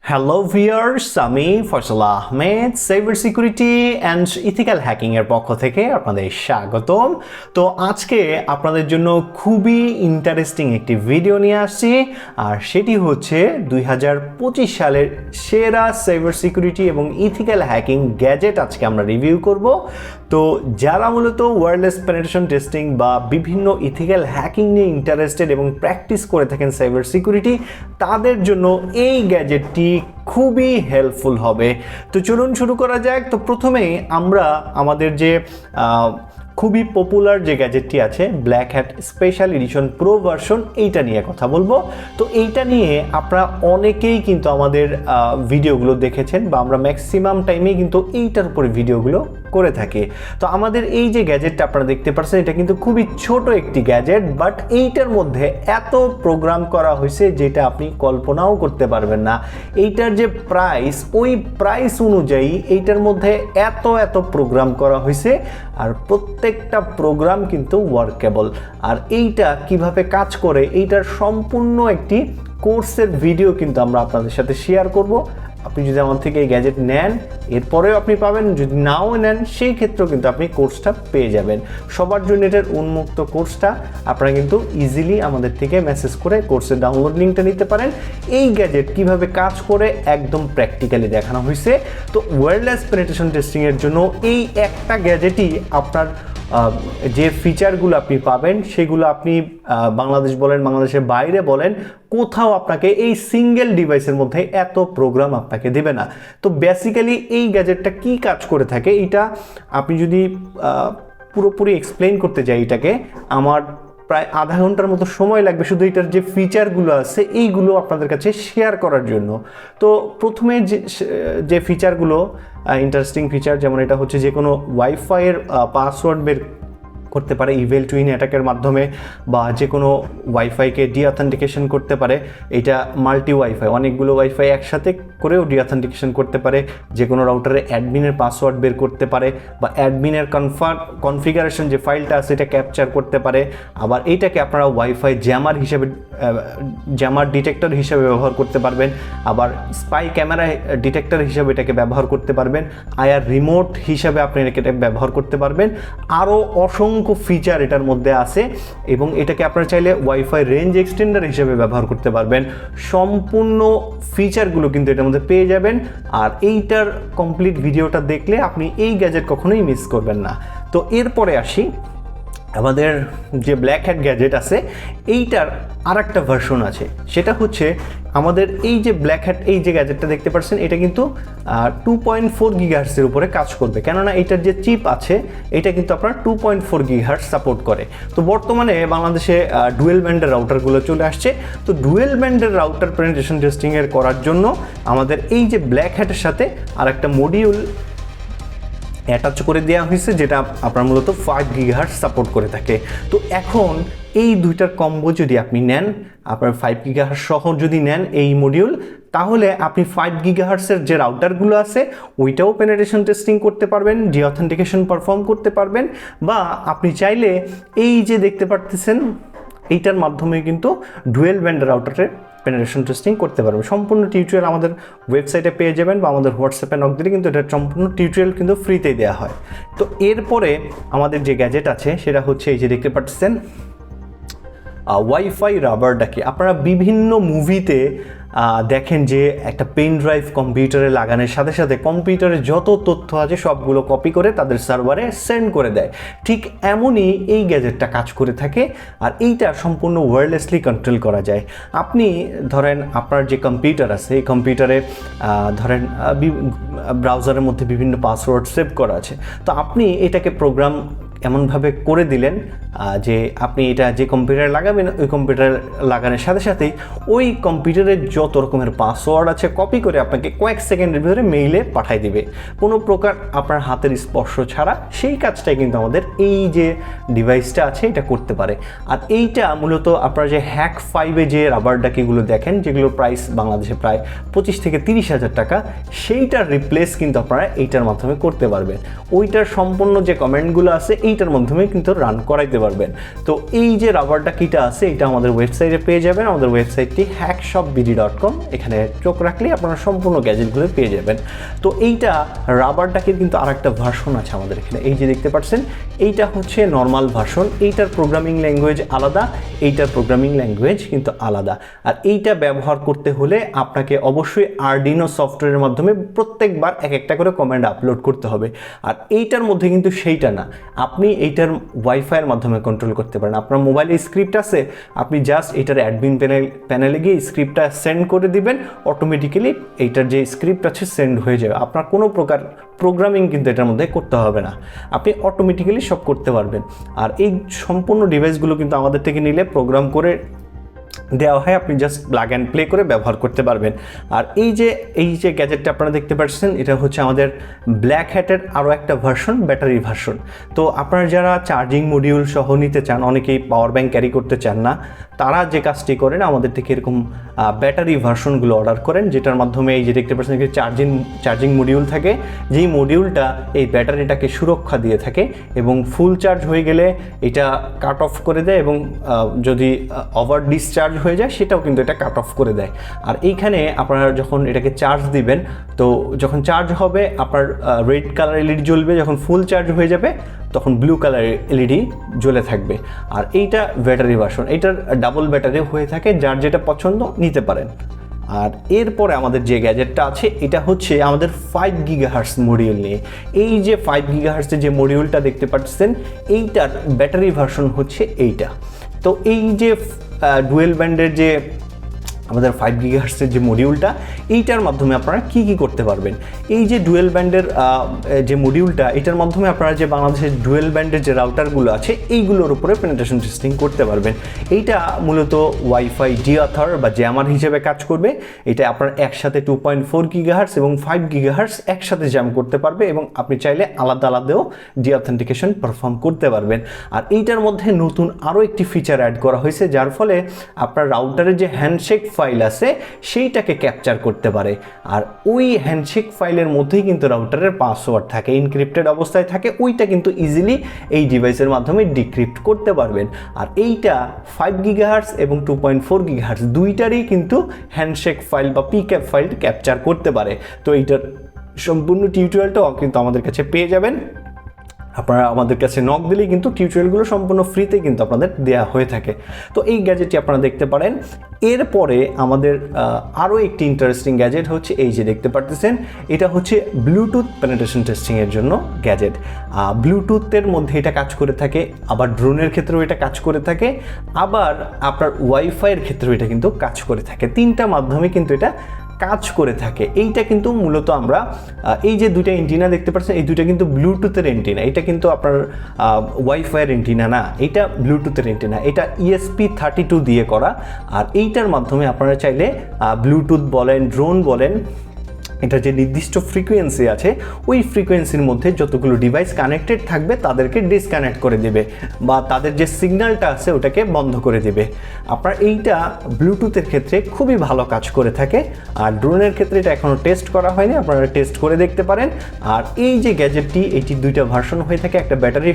Hello viewers, আমি Faisal Ahmed cyber security and ethical hacking এর পক্ষ থেকে আপনাদের স্বাগতম। তো আজকে আপনাদের জন্য খুবই ইন্টারেস্টিং একটি ভিডিও নিয়ে আসছি, আর সেটি হচ্ছে 2025 সালের সেরা সাইবার সিকিউরিটি এবং ইথিক্যাল হ্যাকিং গ্যাজেট আজকে আমরা রিভিউ করব। তো যারা মূলত ওয়্যারলেস পেনিট্রেশন টেস্টিং বা বিভিন্ন ইথিক্যাল হ্যাকিং নিয়ে ইন্টারেস্টেড এবং প্র্যাকটিস করে থাকেন সাইবার সিকিউরিটি, তাদের জন্য এই গ্যাজেটটি খুবই হেল্পফুল হবে। তো চলুন শুরু করা যাক। তো প্রথমেই আমরা আমাদের যে খুবই পপুলার যে গ্যাজেটটি আছে black hat special edition pro version, এইটা নিয়ে কথা বলবো। তো এইটা নিয়ে আপনারা অনেকেই কিন্তু আমাদের ভিডিওগুলো দেখেছেন, বা আমরা ম্যাক্সিমাম টাইমেই কিন্তু এইটার উপরে ভিডিওগুলো করে থাকি। তো আমাদের এই যে গ্যাজেটটা আপনারা দেখতে পাচ্ছেন, এটা কিন্তু খুবই ছোট একটি গ্যাজেট, বাট এইটার মধ্যে এত প্রোগ্রাম করা হয়েছে যেটা আপনি কল্পনাও করতে পারবেন না। এইটার যে প্রাইস, ওই প্রাইস অনুযায়ী এইটার মধ্যে এত প্রোগ্রাম করা হয়েছে, আর প্রত্যেকটা প্রোগ্রাম কিন্তু ওয়ার্কেবল। আর এইটা কিভাবে কাজ করে এইটার সম্পূর্ণ একটি কোর্সের ভিডিও কিন্তু আমরা আপনাদের সাথে শেয়ার করব। আপনি যদি আমার থেকে এই গ্যাজেট নেন, এরপরেও আপনি পাবেন, যদি নাও নেন সেই ক্ষেত্রেও কিন্তু আপনি কোর্সটা পেয়ে যাবেন। সবার জন্য এটার উন্মুক্ত কোর্সটা আপনারা কিন্তু ইজিলি আমাদের থেকে মেসেজ করে কোর্সের ডাউনলোড লিঙ্কটা নিতে পারেন। এই গ্যাজেট কিভাবে কাজ করে একদম প্র্যাকটিক্যালি দেখানো হয়েছে। তো ওয়্যারলেস পেনিট্রেশন টেস্টিংয়ের জন্য এই একটা গ্যাজেটই আপনার যে ফিচারগুলো আপনি পাবেন সেগুলো আপনি বাংলাদেশ বলেন, বাংলাদেশের বাইরে বলেন, কোথাও আপনাকে এই সিঙ্গেল ডিভাইসের মধ্যে এত প্রোগ্রাম আপনাকে দেবে না। তো বেসিক্যালি এই গ্যাজেটটা কি কাজ করে থাকে, এটা আপনি যদি পুরোপুরি এক্সপ্লেন করতে যাই, এটাকে আমার প্রায় আধা ঘন্টার মতো সময় লাগবে শুধু এটার যে ফিচারগুলো আছে এইগুলো আপনাদের কাছে শেয়ার করার জন্য। তো প্রথমে যে ফিচারগুলো ইন্টারেস্টিং ফিচার, যেমন এটা হচ্ছে যে কোনো ওয়াইফাইয়ের পাসওয়ার্ড বের করতে পারে ইভেল টুইন অ্যাটাকের মাধ্যমে, বা যে কোনো ওয়াইফাইকে ডিঅথেন্টিকেশন করতে পারে। এটা মাল্টি ওয়াইফাই, অনেকগুলো ওয়াইফাই একসাথে করেও ডিঅথেন্টিকেশন করতে পারে। যে কোনো রাউটারে অ্যাডমিনের পাসওয়ার্ড বের করতে পারে, বা অ্যাডমিনের কনফিগারেশন যে ফাইলটা আছে এটা ক্যাপচার করতে পারে। আবার এইটাকে আপনারা ওয়াইফাই জ্যামার হিসেবে, জ্যামার ডিটেক্টর হিসেবে ব্যবহার করতে পারবেন। আবার স্পাই ক্যামেরা ডিটেক্টর হিসেবে এটাকে ব্যবহার করতে পারবেন। আয়ার রিমোট হিসাবে আপনি এটা ব্যবহার করতে পারবেন। আরও অসংখ্য ফিচার এটার মধ্যে আছে, এবং এটাকে আপনারা চাইলে ওয়াইফাই রেঞ্জ এক্সটেন্ডার হিসেবে ব্যবহার করতে পারবেন। সম্পূর্ণ ফিচারগুলো কিন্তু এটার মধ্যে পেয়ে যাবেন। আর এইটার কমপ্লিট ভিডিওটা দেখলে আপনি এই গ্যাজেট কখনোই মিস করবেন না। তো এরপরে আসি, আমাদের যে ব্ল্যাক হ্যাট গ্যাজেট আছে এইটার আর একটা ভার্সন আছে, সেটা হচ্ছে আমাদের এই যে ব্ল্যাক হ্যাট, এই যে গ্যাজেটটা দেখতে পাচ্ছেন, এটা কিন্তু 2.4 গিগাহার্টসের উপরে কাজ করবে, কেননা এটার যে চিপ আছে এটা কিন্তু আপনার 2.4 গিগাহার্টস সাপোর্ট করে। তো বর্তমানে বাংলাদেশে ডুয়েল ব্যান্ডের রাউটারগুলো চলে আসছে। তো ডুয়েল ব্যান্ডের রাউটার পেনিট্রেশন টেস্টিংয়ের করার জন্য আমাদের এই যে ব্ল্যাক হ্যাটের সাথে আর একটা মডিউল অ্যাটাচ করে দেওয়া হয়েছে, যেটা আপনার মূলত 5 গিগাহার্টস সাপোর্ট করে থাকে। তো এখন এই দুইটার কম্বো যদি আপনি নেন, আপনার 5 গিগাহার্টস সহ যদি নেন এই মডিউল, তাহলে আপনি 5 গিগাহার্টসের যে রাউটারগুলো আছে ওইটাও পেনিট্রেশন টেস্টিং করতে পারবেন, ডিঅথেন্টিকেশন পারফর্ম করতে পারবেন, বা আপনি চাইলে এই যে দেখতে পারতেছেন এইটার মাধ্যমে কিন্তু ডুয়েল ব্যান্ড রাউটারের পেনিট্রেশন টেস্টিং করতে পারবেন। সম্পূর্ণ টিউটোরিয়াল আমাদের ওয়েবসাইটে পেয়ে যাবেন, বা আমাদের হোয়াটসঅ্যাপে নক দিলে কিন্তু এটার সম্পূর্ণ টিউটোরিয়াল কিন্তু ফ্রিতেই দেওয়া হয়। তো এরপরে আমাদের যে গ্যাজেট আছে সেটা হচ্ছে এই যে দেখতে পাচ্ছেন ওয়াইফাই রাবার ডাকি। আপনারা বিভিন্ন মুভিতে দেখেন যে একটা পেন ড্রাইভ কম্পিউটারে লাগানোর সাথে সাথে কম্পিউটারে যত তথ্য আছে সবগুলো কপি করে তাদের সার্ভারে সেন্ড করে দেয়। ঠিক এমনই এই গ্যাজেটটা কাজ করে থাকে, আর এইটা সম্পূর্ণ ওয়্যারলেসলি কন্ট্রোল করা যায়। আপনি ধরেন আপনার যে কম্পিউটার আছে, এই কম্পিউটারে ধরেন ব্রাউজারের মধ্যে বিভিন্ন পাসওয়ার্ড সেভ করা আছে। তো আপনি এটাকে প্রোগ্রাম এমনভাবে করে দিলেন যে আপনি এটা যে কম্পিউটারে লাগাবেন ওই কম্পিউটার লাগানোর সাথে সাথেই ওই কম্পিউটারের যত রকমের পাসওয়ার্ড আছে কপি করে আপনাকে কয়েক সেকেন্ডের ভিতরে মেইলে পাঠিয়ে দিবে, কোনো প্রকার আপনার হাতের স্পর্শ ছাড়া। সেই কাজটাই কিন্তু আমাদের এই যে ডিভাইসটা আছে এটা করতে পারে। আর এইটা মূলত আপনারা যে হ্যাক 5-এ যে রাবার ডাকিগুলো দেখেন, যেগুলোর প্রাইস বাংলাদেশে প্রায় 25 থেকে 30 হাজার টাকা, সেইটার রিপ্লেস কিন্তু আপনারা এইটার মাধ্যমে করতে পারবেন। ওইটার সম্পূর্ণ যে কমেন্টগুলো আছে এইটার মাধ্যমে কিন্তু রান করাইতে পারবেন। তো এই যে রাবার ডাকিটা আছে এটা আমাদের ওয়েবসাইটে পেয়ে যাবেন। আমাদের ওয়েবসাইটটি hackshopbd.com, এখানে চোখ রাখলেই আপনারা সম্পূর্ণ গ্যাজেটগুলো পেয়ে যাবেন। তো এইটা রাবার ডাকির কিন্তু আরেকটা ভার্সন আছে আমাদের এখানে, এই যে দেখতে পাচ্ছেন এইটা হচ্ছে নর্মাল ভার্সন। এইটার প্রোগ্রামিং ল্যাঙ্গুয়েজ আলাদা, এইটার প্রোগ্রামিং ল্যাঙ্গুয়েজ কিন্তু আলাদা। আর এইটা ব্যবহার করতে হলে আপনাকে অবশ্যই আরডিনো সফটওয়্যারের মাধ্যমে প্রত্যেকবার এক একটা করে কমান্ড আপলোড করতে হবে। আর এইটার মধ্যে কিন্তু সেইটা না, আপনি এইটার ওয়াইফাইয়ের মাধ্যমে কন্ট্রোল করতে পারেন। আপনার মোবাইলে স্ক্রিপ্ট আছে, আপনি জাস্ট এইটার অ্যাডমিন প্যানেলে গিয়ে স্ক্রিপ্টটা সেন্ড করে দিবেন, অটোমেটিক্যালি এইটার যে স্ক্রিপ্ট আছে সেন্ড হয়ে যাবে। আপনার কোনো প্রকার প্রোগ্রামিং কিন্তু এটার মধ্যে করতে হবে না, আপনি অটোমেটিক্যালি সব করতে পারবেন। আর এই সম্পূর্ণ ডিভাইসগুলো কিন্তু আমাদের থেকে নিলে প্রোগ্রাম করে দেওয়া হয়, আপনি জাস্ট প্লাগ অ্যান্ড প্লে করে ব্যবহার করতে পারবেন। আর এই যে গ্যাজেটটা আপনারা দেখতে পাচ্ছেন এটা হচ্ছে আমাদের ব্ল্যাক হ্যাটের আরও একটা ভার্সন, ব্যাটারি ভার্সন। তো আপনারা যারা চার্জিং মডিউল সহ নিতে চান, অনেকেই পাওয়ার ব্যাংক ক্যারি করতে চান না, তারা যে কাজটি করেন আমাদের থেকে এরকম ব্যাটারি ভার্সনগুলো অর্ডার করেন, যেটার মাধ্যমে এই যে দেখতে পাচ্ছেন চার্জিং মডিউল থাকে, যেই মডিউলটা এই ব্যাটারিটাকে সুরক্ষা দিয়ে থাকে এবং ফুল চার্জ হয়ে গেলে এটা কাট অফ করে দেয় এবং যদি ওভার ডিসচার্জ হয়ে যায় সেটাও কিন্তু এটা কাট অফ করে দেয়। আর এইখানে আপনারা যখন এটাকে চার্জ দিবেন, তো যখন চার্জ হবে আপনার রেড কালার এলইডি জ্বলবে, যখন ফুল চার্জ হয়ে যাবে তখন ব্লু কালার এলইডি জ্বলে থাকবে। আর এইটা ব্যাটারি ভার্সন, এইটার ডাবল ব্যাটারি হয়ে থাকে, যার যেটা পছন্দ নিতে পারেন। আর এরপরে আমাদের যে গ্যাজেটটা আছে এটা হচ্ছে আমাদের 5 গিগাহার্টজ মডিউল নিয়ে। এই যে 5 গিগাহার্টজের যে মডিউলটা দেখতে পাচ্ছেন এইটার ব্যাটারি ভার্সন হচ্ছে এইটা। তো এই যে ডুয়েল ব্যান্ডের যে আমাদের 5 গিগাহার্টজের যে মডিউলটা, এইটার মাধ্যমে আপনারা কি করতে পারবেন, এই যে ডুয়েল ব্যান্ডের যে মডিউলটা, এটার মাধ্যমে আপনারা যে বাংলাদেশের ডুয়েল ব্যান্ডের যে রাউটারগুলো আছে এইগুলোর উপরে পেনিট্রেশন টেস্টিং করতে পারবেন। এইটা মূলত ওয়াইফাই ডিঅথর বা জ্যামার হিসেবে কাজ করবে। এটা আপনার একসাথে 2.4 গিগাহার্টজ এবং 5 গিগাহার্টজ একসাথে জ্যাম করতে পারবে এবং আপনি চাইলে আলাদা আলাদাও ডিঅথেন্টিকেশন পারফর্ম করতে পারবেন। আর এইটার মধ্যে নতুন আরও একটি ফিচার অ্যাড করা হয়েছে, যার ফলে আপনার রাউটারের যে হ্যান্ডশেক ফাইল আছে সেইটাকে ক্যাপচার করতে পারে। আর ওই হ্যান্ডশেক ফাইলের মধ্যেই কিন্তু রাউটারের পাসওয়ার্ড থাকে, ইনক্রিপ্টেড অবস্থায় থাকে, ওইটা কিন্তু ইজিলি এই ডিভাইসের মাধ্যমে ডিক্রিপ্ট করতে পারবেন। আর এইটা 5 গিগাহার্টজ এবং 2.4 গিগাহার্টজ দুইটারই কিন্তু হ্যান্ডশেক ফাইল বা পিক্যাপ ফাইল ক্যাপচার করতে পারে। তো এইটার সম্পূর্ণ টিউটোরিয়ালটাও কিন্তু আমাদের কাছে পেয়ে যাবেন। আপনারা আমাদের কাছে নক দিলেই কিন্তু টিউটোরিয়ালগুলো সম্পূর্ণ ফ্রিতে কিন্তু আপনাদের দেওয়া হয়ে থাকে। তো এই গ্যাজেটটি আপনারা দেখতে পারেন। এরপরে আমাদের আরও একটি ইন্টারেস্টিং গ্যাজেট হচ্ছে এই যে দেখতে পারতেছেন, এটা হচ্ছে ব্লুটুথ পেনিট্রেশন টেস্টিংয়ের জন্য গ্যাজেট। ব্লুটুথের মধ্যে এটা কাজ করে থাকে, আবার ড্রোনের ক্ষেত্রেও এটা কাজ করে থাকে, আবার আপনার ওয়াইফাইয়ের ক্ষেত্রেও এটা কিন্তু কাজ করে থাকে। তিনটা মাধ্যমে কিন্তু এটা কাজ করে থাকে। এইটা কিন্তু মূলত আমরা এই যে দুইটা এন্টিনা দেখতে পাচ্ছেন, এই দুইটা কিন্তু ব্লুটুথের এন্টিনা, এটা কিন্তু আপনার ওয়াইফাইয়ের এন্টিনা না, এটা ব্লুটুথের এন্টিনা, এটা ESP32 দিয়ে করা। আর এইটার মাধ্যমে আপনারা চাইলে ব্লুটুথ বলেন, ড্রোন বলেন, এটা যে নির্দিষ্ট ফ্রিকোয়েন্সি আছে ওই ফ্রিকোয়েন্সির মধ্যে যতগুলো ডিভাইস কানেক্টেড থাকবে তাদেরকে ডিসকানেক্ট করে দেবে বা তাদের যে সিগন্যালটা আছে ওটাকে বন্ধ করে দেবে। আপনার এইটা ব্লুটুথের ক্ষেত্রে খুবই ভালো কাজ করে থাকে। আর ড্রোনের ক্ষেত্রে এটা এখনও টেস্ট করা হয়নি, আপনারা টেস্ট করে দেখতে পারেন। আর এই যে গ্যাজেটটি, এটি দুইটা ভার্সন হয়ে থাকে, একটা ব্যাটারি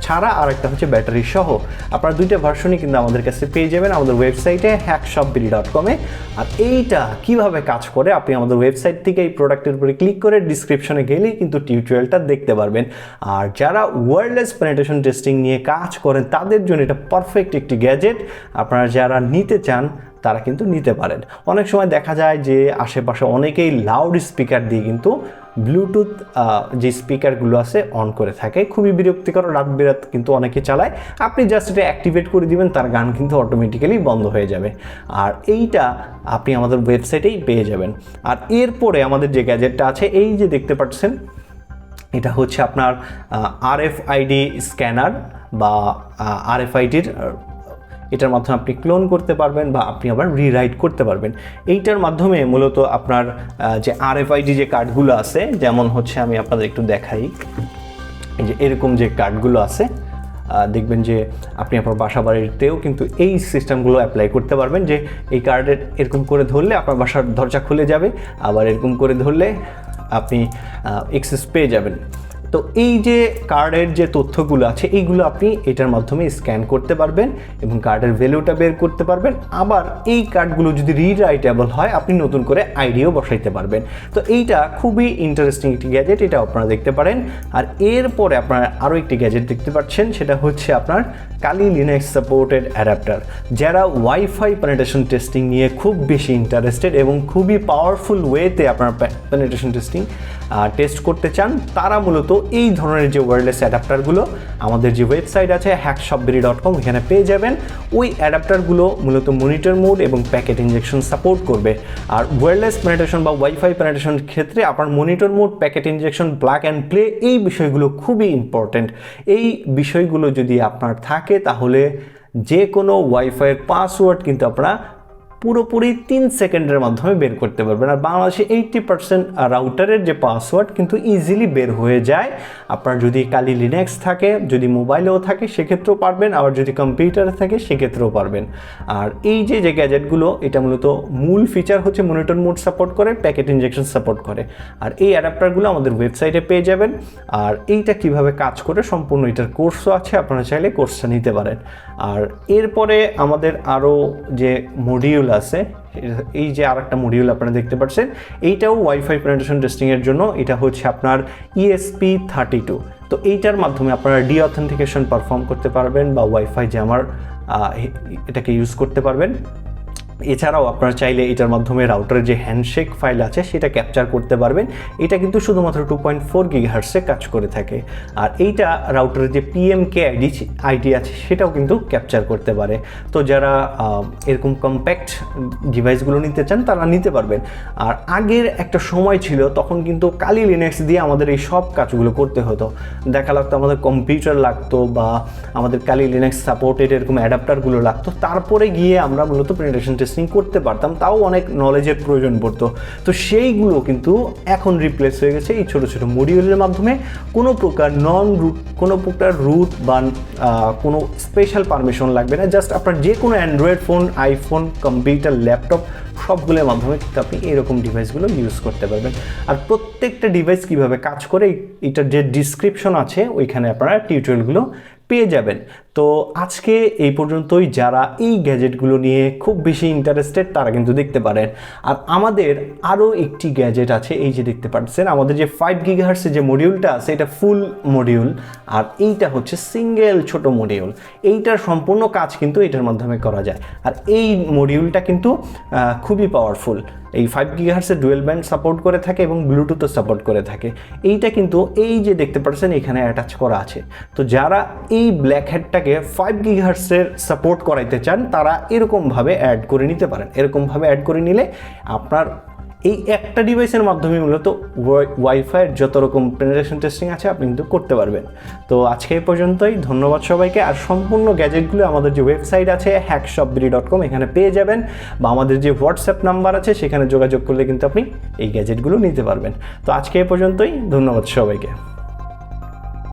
ছাড়া আর একটা হচ্ছে ব্যাটারি সহ। আপনারা দুইটা ভার্সনই কিন্তু আমাদের কাছে পেয়ে যাবেন আমাদের ওয়েবসাইটে hackshopbd.com-এ। আর এইটা কিভাবে কাজ করে আপনি আমাদের ওয়েবসাইট থেকে এই প্রোডাক্টের উপরে ক্লিক করে ডিসক্রিপশনে গেলেই কিন্তু টিউটোরিয়ালটা দেখতে পারবেন। আর যারা ওয়্যারলেস পেনিট্রেশন টেস্টিং নিয়ে কাজ করেন তাদের জন্য এটা পারফেক্ট একটি গ্যাজেট। আপনারা যারা নিতে চান তারা কিন্তু নিতে পারেন। অনেক সময় দেখা যায় যে আশেপাশে অনেকেই লাউড স্পিকার দিয়ে কিন্তু ব্লুটুথ যে স্পিকারগুলো আছে অন করে থাকে, খুবই বিরক্তিকর, রাত বিরাত কিন্তু অনেকে চালায়। আপনি জাস্ট এটা অ্যাক্টিভেট করে দিবেন, তার গান কিন্তু অটোমেটিক্যালি বন্ধ হয়ে যাবে। আর এইটা আপনি আমাদের ওয়েবসাইটেই পেয়ে যাবেন। আর এরপরে আমাদের যে গ্যাজেটটা আছে এই যে দেখতে পাচ্ছেন, এটা হচ্ছে আপনার RFID স্ক্যানার বা RFID-র এটার মাধ্যমে আপনি ক্লোন করতে পারবেন বা আপনি আবার রিরাইট করতে পারবেন। এইটার মাধ্যমে মূলত আপনার যে RFID যে কার্ডগুলো আছে, যেমন হচ্ছে আমি আপনাদের একটু দেখাই, এই যে এরকম যে কার্ডগুলো আছে দেখবেন যে আপনি আপনার বাসা বাড়িতেও কিন্তু এই সিস্টেমগুলো অ্যাপ্লাই করতে পারবেন। যে এই কার্ডের এরকম করে ধরলে আপনার বাসার দরজা খুলে যাবে, আবার এরকম করে ধরলে আপনি অ্যাক্সেস পেয়ে যাবেন। তো এই যে কার্ডের যে তথ্যগুলো আছে এইগুলো আপনি এটার মাধ্যমে স্ক্যান করতে পারবেন এবং কার্ডের ভ্যালুটা বের করতে পারবেন। আবার এই কার্ডগুলো যদি রিরাইটেবল হয় আপনি নতুন করে আইডিও বসাইতে পারবেন। তো এইটা খুবই ইন্টারেস্টিং একটি গ্যাজেট, এটা আপনারা দেখতে পারেন। আর এরপরে আপনারা আরও একটি গ্যাজেট দেখতে পাচ্ছেন, সেটা হচ্ছে আপনার কালি লিনাক্স সাপোর্টেড অ্যাডাপ্টার। যারা ওয়াইফাই পেনিট্রেশন টেস্টিং নিয়ে খুব বেশি ইন্টারেস্টেড এবং খুবই পাওয়ারফুল ওয়েতে আপনার পেনিট্রেশন টেস্টিং টেস্ট করতে চান, তারা মূলত এই ধরনের যে ওয়্যারলেস অ্যাডাপ্টারগুলো আমাদের যে ওয়েবসাইট আছে hackshopberry.com, এখানে পেয়ে যাবেন। ওই অ্যাডাপ্টারগুলো মূলত মনিটর মোড এবং প্যাকেট ইনজেকশন সাপোর্ট করবে। আর ওয়্যারলেস পেনিট্রেশন বা ওয়াইফাই পেনিট্রেশন ক্ষেত্রে আপনার monitor mode, packet injection, plug and play এই বিষয়গুলো খুবই ইম্পর্টেন্ট। এই বিষয়গুলো যদি আপনার থাকে তাহলে যে কোনো ওয়াইফাইয়ের পাসওয়ার্ড কিন্তু আপনারা পুরোপুরি 3 সেকেন্ডের মাধ্যমে বের করতে পারবেন। আর বাংলাদেশে 80% রাউটারের যে পাসওয়ার্ড কিন্তু ইজিলি বের হয়ে যায়। আপনার যদি কালি লিনাক্স থাকে, যদি মোবাইলেও থাকে সেক্ষেত্রেও পারবেন, আবার যদি কম্পিউটারে থাকে সেক্ষেত্রেও পারবেন। আর এই যে গ্যাজেটগুলো, এটা মূলত মূল ফিচার হচ্ছে মনিটর মোড সাপোর্ট করে, প্যাকেট ইনজেকশন সাপোর্ট করে। আর এই অ্যাডাপ্টারগুলো আমাদের ওয়েবসাইটে পেয়ে যাবেন। আর এইটা কিভাবে কাজ করে সম্পূর্ণ এটার কোর্সও আছে, আপনারা চাইলে কোর্সটা নিতে পারেন। আর এরপরে আমাদের আরও যে মডিউল আছে, এই যে আরেকটা মডিউল আপনারা দেখতে পাচ্ছেন, এইটাও ওয়াইফাই পেনিট্রেশন টেস্টিংয়ের জন্য। এটা হচ্ছে আপনার ESP32। তো এইটার মাধ্যমে আপনারা ডিঅথেন্টিকেশন পারফর্ম করতে পারবেন বা ওয়াইফাই জ্যামার এটাকে ইউজ করতে পারবেন। এছাড়াও আপনারা চাইলে এটার মাধ্যমে রাউটারের যে হ্যান্ডশেক ফাইল আছে সেটা ক্যাপচার করতে পারবেন। এটা কিন্তু শুধুমাত্র 2.4 গিগাহার্টসে কাজ করে থাকে। আর এইটা রাউটারের যে PMK আইডি আছে সেটাও কিন্তু ক্যাপচার করতে পারে। তো যারা এরকম কম্প্যাক্ট ডিভাইসগুলো নিতে চান তারা নিতে পারবেন। আর আগের একটা সময় ছিল, তখন কিন্তু কালি লিনাক্স দিয়ে আমাদের এই সব কাজগুলো করতে হতো। দেখা লাগতো আমাদের কম্পিউটার লাগতো বা আমাদের কালি লিনাক্স সাপোর্টেড এরকম অ্যাডাপ্টারগুলো লাগতো, তারপরে গিয়ে আমরা মূলত পেনিট্রেশন টেস্টিং করতে পারতাম, তাও অনেক নলেজের প্রয়োজন পড়তো। তো সেইগুলো কিন্তু এখন রিপ্লেস হয়ে গেছে এই ছোটো ছোটো মডিউলের মাধ্যমে। কোনো প্রকার রুট বা কোনো স্পেশাল পারমিশন লাগবে না। জাস্ট আপনার যে কোনো Android phone, iPhone, computer, laptop সবগুলোর মাধ্যমে কিন্তু আপনি এরকম ডিভাইসগুলো ইউজ করতে পারবেন। আর প্রত্যেকটা ডিভাইস কীভাবে কাজ করে এটার যে ডিসক্রিপশন আছে ওইখানে আপনারা টিউটোরিয়ালগুলো পেয়ে যাবেন। তো আজকে এই পর্যন্তই। যারা এই গ্যাজেটগুলো নিয়ে খুব বেশি ইন্টারেস্টেড তারা কিন্তু দেখতে পারেন। আর আমাদের আরও একটি গ্যাজেট আছে, এই যে দেখতে পাচ্ছেন আমাদের যে 5 গিগাহার্টসের যে মডিউলটা আছে এটা ফুল মডিউল, আর এইটা হচ্ছে সিঙ্গেল ছোট মডিউল। এইটার সম্পূর্ণ কাজ কিন্তু এটার মাধ্যমে করা যায়। আর এই মডিউলটা কিন্তু খুবই পাওয়ারফুল। এই 5 গিগাহার্টসের ডুয়েল ব্যান্ড সাপোর্ট করে থাকে এবং ব্লুটুথও সাপোর্ট করে থাকে। এইটা কিন্তু এই যে দেখতে পাচ্ছেন এখানে অ্যাটাচ করা আছে। তো যারা এই ব্ল্যাক হেডটাকে 5 গিগাহার্টসের সাপোর্ট করাইতে চান তারা এরকমভাবে অ্যাড করে নিতে পারেন। এরকমভাবে অ্যাড করে নিলে আপনার এই একটা ডিভাইসের মাধ্যমে মূলত ওয়াইফাইয়ের যত রকম পেনিট্রেশন টেস্টিং আছে আপনি কিন্তু করতে পারবেন। তো আজকে এই পর্যন্তই, ধন্যবাদ সবাইকে। আর সম্পূর্ণ গ্যাজেটগুলো আমাদের যে ওয়েবসাইট আছে hackshopberry.com, এখানে পেয়ে যাবেন, বা আমাদের যে হোয়াটসঅ্যাপ নাম্বার আছে সেখানে যোগাযোগ করলে কিন্তু আপনি এই গ্যাজেটগুলো নিতে পারবেন। তো আজকে এই পর্যন্তই, ধন্যবাদ সবাইকে।